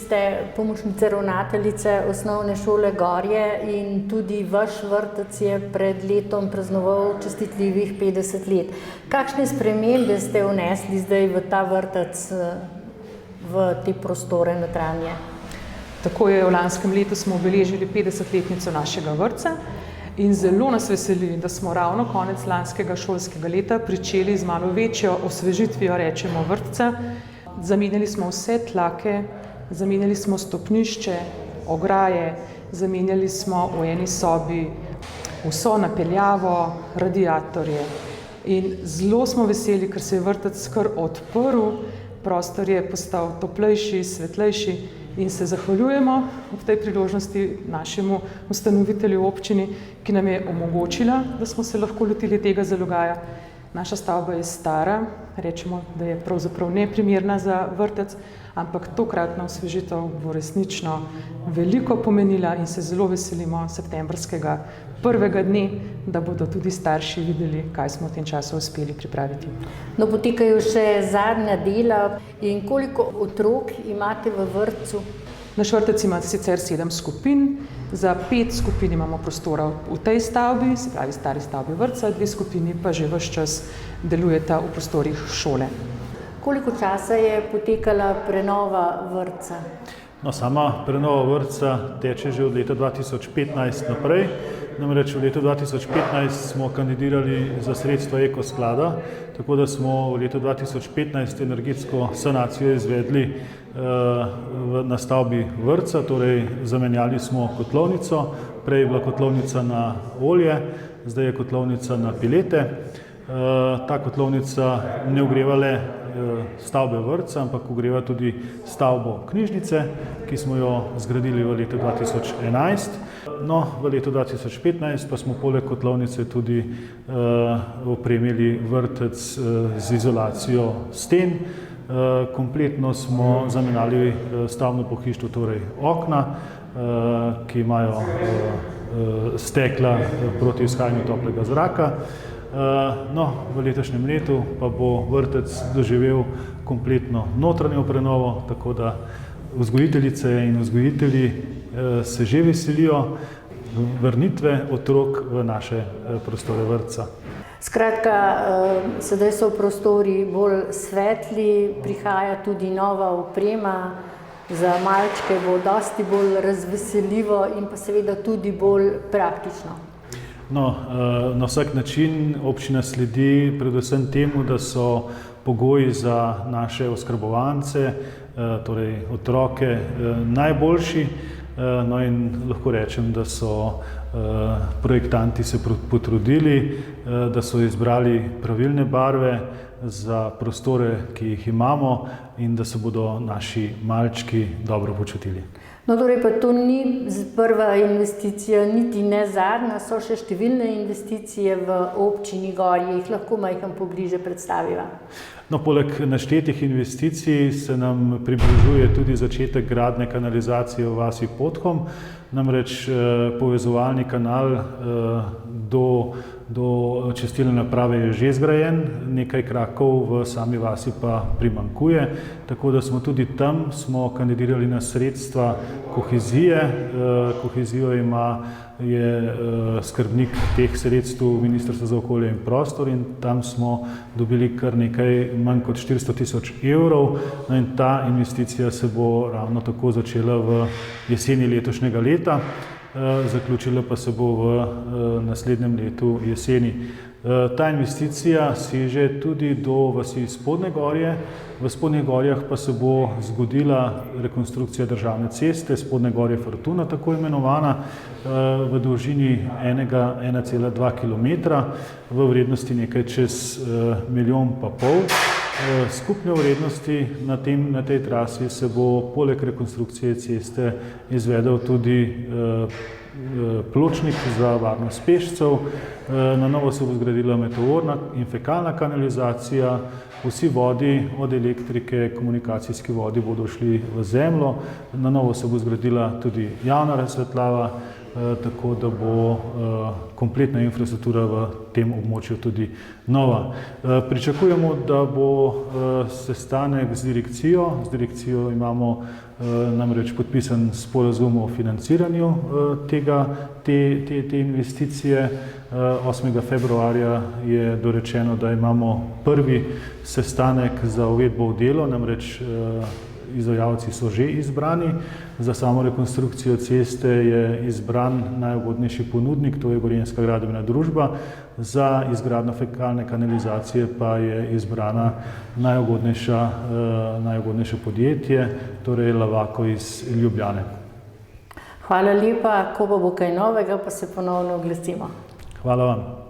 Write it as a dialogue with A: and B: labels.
A: ste pomočnica ravnateljice osnovne šole Gorje in tudi vaš vrtec je pred letom praznoval častitljivih 50 let. Kakšne spremembe ste vnesli zdaj v ta vrtec, v te prostore notranje?
B: Tako je, v lanskem letu smo obeležili 50-letnico našega vrtca in zelo nas veseli, da smo ravno konec lanskega šolskega leta pričeli z malo večjo osvežitvijo, rečemo, vrtca. Zamenjali smo vse tlake, zamenjali smo stopnišče, ograje, zamenjali smo v eni sobi vso napeljavo, radiatorje. In zelo smo veseli, ker se je vrtec kar odprl, prostor je postal toplejši, svetlejši in se zahvaljujemo ob tej priložnosti našemu ustanovitelju občini, ki nam je omogočila, da smo se lahko lotili tega zalogaja. Naša stavba je stara, rečemo, da je pravzaprav neprimerna za vrtec, ampak tokratna osvežitev bo resnično veliko pomenila in se zelo veselimo septembrskega prvega dne, da bodo tudi starši videli, kaj smo v tem času uspeli pripraviti.
A: No, potekajo še zadnja dela in koliko otrok imate v vrtcu?
B: Naš vrtec ima sicer 7 skupin, za 5 skupin imamo prostora v tej stavbi, se pravi stari stavbi vrtca, 2 skupini pa že ves čas delujeta v prostorih šole.
A: Koliko časa je potekala prenova vrtca?
C: No, sama prenova vrtca teče že od leta 2015 naprej. Namreč v letu 2015 smo kandidirali za sredstva Ekosklada, tako da smo v letu 2015 energetsko sanacijo izvedli na stavbi vrtca, torej zamenjali smo kotlovnico, prej je bila kotlovnica na olje, zdaj je kotlovnica na pilete. Ta kotlovnica ne ogreva le stavbe vrtca, ampak ogreva tudi stavbo knjižnice, ki smo jo zgradili v letu 2011. No, v letu 2015 pa smo poleg kotlovnice tudi opremili vrtec z izolacijo sten. Kompletno smo zamenjali stavbno pohištvo, torej okna, ki imajo stekla proti izhajanju toplega zraka. No, v letošnjem letu pa bo vrtec doživel kompletno notranjo prenovo, tako da vzgojiteljice in vzgojitelji se že veselijo vrnitve otrok v naše prostore vrtca.
A: Skratka, sedaj so prostori bolj svetli, prihaja tudi nova oprema, za malčke bo dosti bolj razveseljivo in pa seveda tudi bolj praktično.
C: No, na vsak način občina sledi predvsem temu, da so pogoji za naše oskrbovance, torej otroke, najboljši. No in lahko rečem, da so projektanti se potrudili, da so izbrali pravilne barve za prostore, ki jih imamo in da se bodo naši malčki dobro počutili.
A: No, torej pa to ni prva investicija, niti ne zadnja, so še številne investicije v občini Gorje, jih lahko majhen pobliže predstaviva.
C: No, poleg naštetih investicij se nam približuje tudi začetek gradnje kanalizacije v vasi Podhom, namreč povezovalni kanal do čistilne naprave je že zgrajen, nekaj krakov v sami vasi pa primanjkuje, tako da smo tudi tam kandidirali na sredstva kohezije. Kohezijo je skrbnik teh sredstev Ministrstvo za okolje in prostor in tam smo dobili kar nekaj manj kot 400 tisoč evrov. No in ta investicija se bo ravno tako začela v jeseni letošnjega leta, zaključila pa se bo v naslednjem letu jeseni. Ta investicija seže tudi do vasi Spodnje Gorje. V Spodnjih Gorjah pa se bo zgodila rekonstrukcija državne ceste Spodnje Gorje Fortuna, tako imenovana, v dolžini 1,2 kilometra, v vrednosti nekaj čez 1,5 milijona. Skupne vrednosti na tej trasi se bo poleg rekonstrukcije ceste izvedel tudi pločnik za varnost pešcev, na novo se bo zgradila meteorna in fekalna kanalizacija, vsi vodi od elektrike, komunikacijski vodi bodo šli v zemljo, na novo se bo zgradila tudi javna razsvetljava, tako da bo kompletna infrastruktura v tem območju tudi nova. Pričakujemo, da bo sestanek z direkcijo. Z direkcijo imamo namreč podpisan sporazum o financiranju te investicije. 8. februarja je dorečeno, da imamo prvi sestanek za uvedbo v delo, namreč izvajalci so že izbrani. Za samo rekonstrukcijo ceste je izbran najugodnejši ponudnik, to je Gorenjska gradbena družba. Za izgradnjo fekalne kanalizacije pa je izbrana najugodnejše podjetje, torej Lavako iz Ljubljane.
A: Hvala lepa, ko bo kaj novega, pa se ponovno oglasimo.
C: Hvala vam.